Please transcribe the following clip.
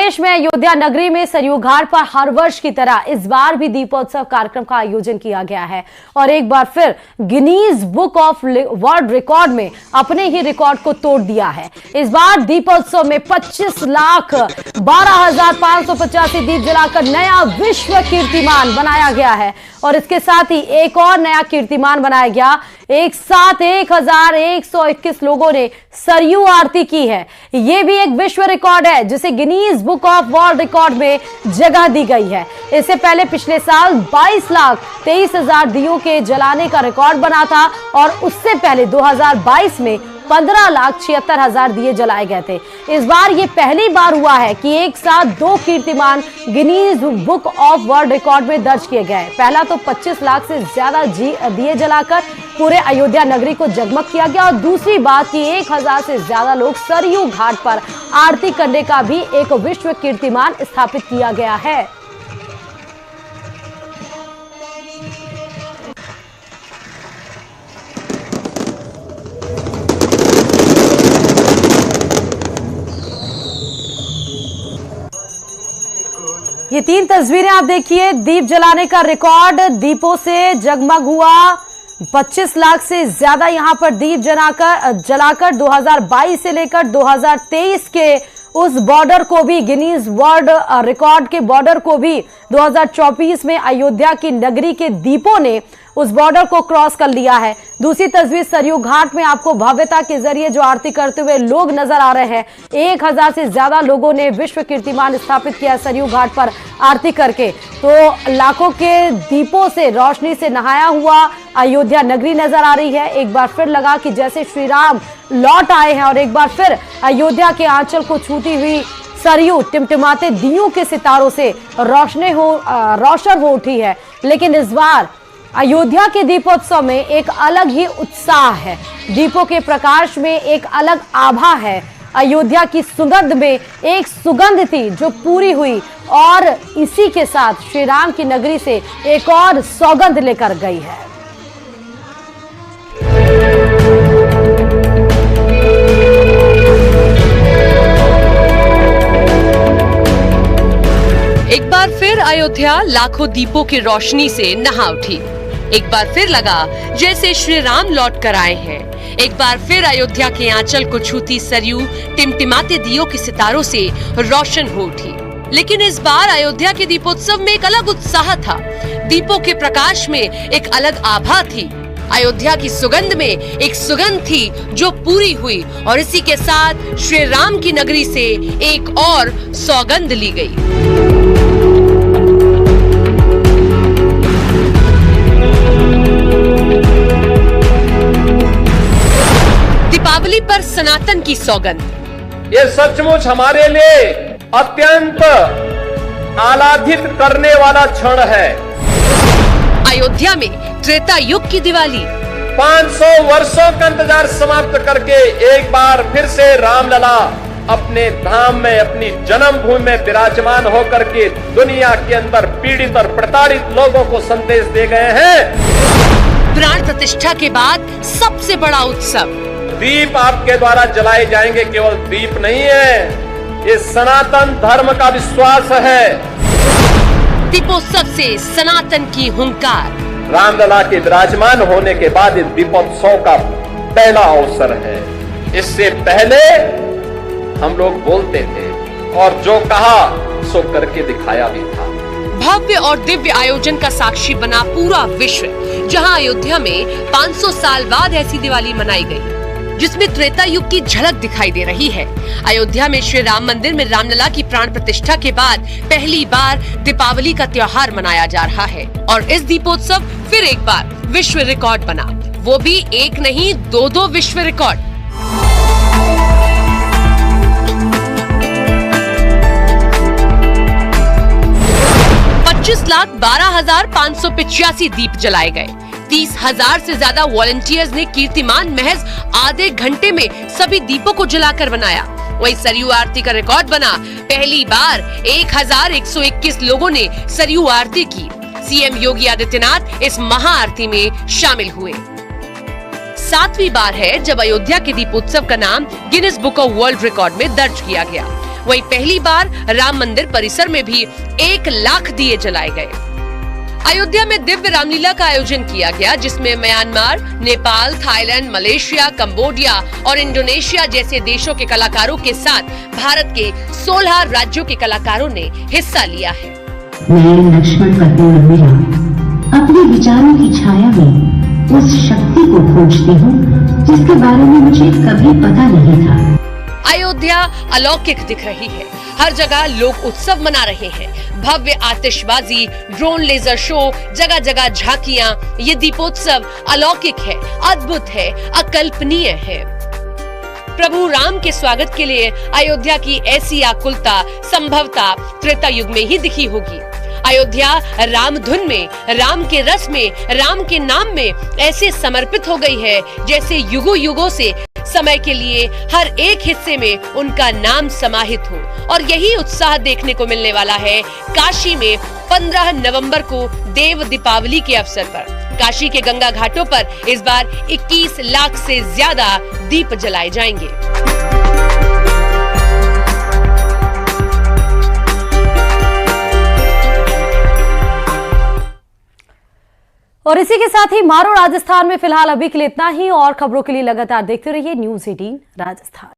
देश में अयोध्या नगरी में सरयू घाट पर हर वर्ष की तरह इस बार भी दीपोत्सव कार्यक्रम का आयोजन किया गया है और एक बार फिर Guinness book of world record में अपने ही रिकॉर्ड को तोड़ दिया है। इस बार दीपोत्सव में 25,12,585 दीप जलाकर नया विश्व कीर्तिमान बनाया गया है और इसके साथ ही एक और नया कीर्तिमान बनाया गया। एक साथ 1,121 लोगों ने सरयू आरती की है। यह भी एक विश्व रिकॉर्ड है जिसे Guinness book of world record में जगह दी गई है। इससे पहले पिछले साल 22,23,000 दियों के जलाने का रिकॉर्ड बना था और उससे पहले 2022 में 15,76,000 दिए जलाए गए थे। इस बार ये पहली बार हुआ है कि एक साथ दो कीर्तिमान Guinness book of world record में दर्ज किए गए। पहला तो 25 लाख से ज्यादा दिए जलाकर पूरे अयोध्या नगरी को जगमग किया गया और दूसरी बात कि 1,000 से ज्यादा लोग सरयू घाट पर आरती करने का भी एक विश्व कीर्तिमान स्थापित किया गया है। ये 3 तस्वीरें आप देखिए, दीप जलाने का रिकॉर्ड दीपों से जगमग हुआ। 25 लाख से ज्यादा यहां पर दीप जलाकर 2022 से लेकर 2023 के उस बॉर्डर को भी, गिनीज वर्ल्ड रिकॉर्ड के बॉर्डर को भी 2024 में अयोध्या की नगरी के दीपों ने उस बॉर्डर को क्रॉस कर लिया है। दूसरी तस्वीर सरयू घाट में आपको भव्यता के जरिए जो आरती करते हुए लोग नजर आ रहे हैं। 1,000 से ज्यादा लोगों ने विश्व कीर्तिमान स्थापित किया सरयू घाट पर आरती करके। तो लाखों के दीपों से रोशनी से नहाया हुआ अयोध्या नगरी नजर आ रही है। एक बार फिर लगा कि जैसे श्री राम लौट आए हैं और एक बार फिर अयोध्या के आंचल को छूती हुई सरयू टिमटिमाते दियों के सितारों से रोशन हो उठी है। लेकिन इस बार अयोध्या के दीपोत्सव में एक अलग ही उत्साह है। दीपों के प्रकाश में एक अलग आभा है। अयोध्या की सुगंध में एक सुगंध थी जो पूरी हुई और इसी के साथ श्री राम की नगरी से एक और सौगंध लेकर गई है। एक बार फिर अयोध्या लाखों दीपों की रोशनी से नहा उठी। एक बार फिर लगा जैसे श्री राम लौट कर आए हैं। एक बार फिर अयोध्या के आंचल को छूती सरयू टिमटिमाते दियों के सितारों से रोशन हो उठी। लेकिन इस बार अयोध्या के दीपोत्सव में एक अलग उत्साह था। दीपों के प्रकाश में एक अलग आभा थी। अयोध्या की सुगंध में एक सुगंध थी जो पूरी हुई और इसी के साथ श्री राम की नगरी से एक और सौगंध ली गई। दीपावली पर सनातन की सौगंध। ये सचमुच हमारे लिए अत्यंत आह्लादित करने वाला क्षण है। अयोध्या में त्रेता युग की दिवाली। 500 वर्षों का इंतजार समाप्त करके एक बार फिर से रामलला अपने धाम में, अपनी जन्मभूमि में विराजमान होकर के दुनिया के अंदर पीड़ित और प्रताड़ित लोगों को संदेश दे गए हैं। प्राण प्रतिष्ठा के बाद सबसे बड़ा उत्सव। दीप आपके द्वारा जलाए जाएंगे। केवल दीप नहीं है, ये सनातन धर्म का विश्वास है। दीपोत्सव से सनातन की हुंकार। रामलला के विराजमान होने के बाद इस दीपोत्सव का पहला अवसर है। इससे पहले हम लोग बोलते थे और जो कहा सो करके दिखाया भी था। भव्य और दिव्य आयोजन का साक्षी बना पूरा विश्व, जहां अयोध्या में 500 साल बाद ऐसी दिवाली मनाई गई जिसमें त्रेता युग की झलक दिखाई दे रही है। अयोध्या में श्री राम मंदिर में रामलला की प्राण प्रतिष्ठा के बाद पहली बार दीपावली का त्योहार मनाया जा रहा है और इस दीपोत्सव फिर एक बार विश्व रिकॉर्ड बना। वो भी एक नहीं, 2 विश्व रिकॉर्ड। $25,12,585 दीप जलाए गए। 30,000 से ज्यादा वॉलंटियर्स ने कीर्तिमान महज आधे घंटे में सभी दीपों को जलाकर बनाया। वहीं सरयू आरती का रिकॉर्ड बना। पहली बार 1,121 लोगों ने सरयू आरती की। सीएम योगी आदित्यनाथ इस महाआरती में शामिल हुए। 7वीं बार है जब अयोध्या के दीपोत्सव का नाम Guinness book of world record में दर्ज किया गया। वहीं पहली बार राम मंदिर परिसर में भी 1 लाख दिए जलाए गए। अयोध्या में दिव्य रामलीला का आयोजन किया गया, जिसमें Myanmar, Nepal, Thailand, Malaysia, Cambodia और इंडोनेशिया जैसे देशों के कलाकारों के साथ भारत के 16 राज्यों के कलाकारों ने हिस्सा लिया है। मैं लक्ष्मण का पेड़ मिला, अपने विचारों की छाया में उस शक्ति को खोजती हूँ जिसके बारे में मुझे कभी पता नहीं था। अयोध्या अलौकिक दिख रही है। हर जगह लोग उत्सव मना रहे हैं। भव्य आतिशबाजी, ड्रोन लेजर शो, जगह जगह झांकियां। ये दीपोत्सव अलौकिक है, अद्भुत है, अकल्पनीय है। प्रभु राम के स्वागत के लिए अयोध्या की ऐसी आकुलता संभवतः त्रेता युग में ही दिखी होगी। अयोध्या राम धुन में, राम के रस में, राम के नाम में ऐसे समर्पित हो गई है जैसे युगों युगों से समय के लिए हर एक हिस्से में उनका नाम समाहित हो। और यही उत्साह देखने को मिलने वाला है काशी में 15 नवंबर को देव दीपावली के अवसर पर। काशी के गंगा घाटों पर इस बार 21 लाख से ज्यादा दीप जलाए जाएंगे। और इसी के साथ ही मारो राजस्थान में फिलहाल अभी के लिए इतना ही। और खबरों के लिए लगातार देखते रहिए न्यूज़ 18 राजस्थान।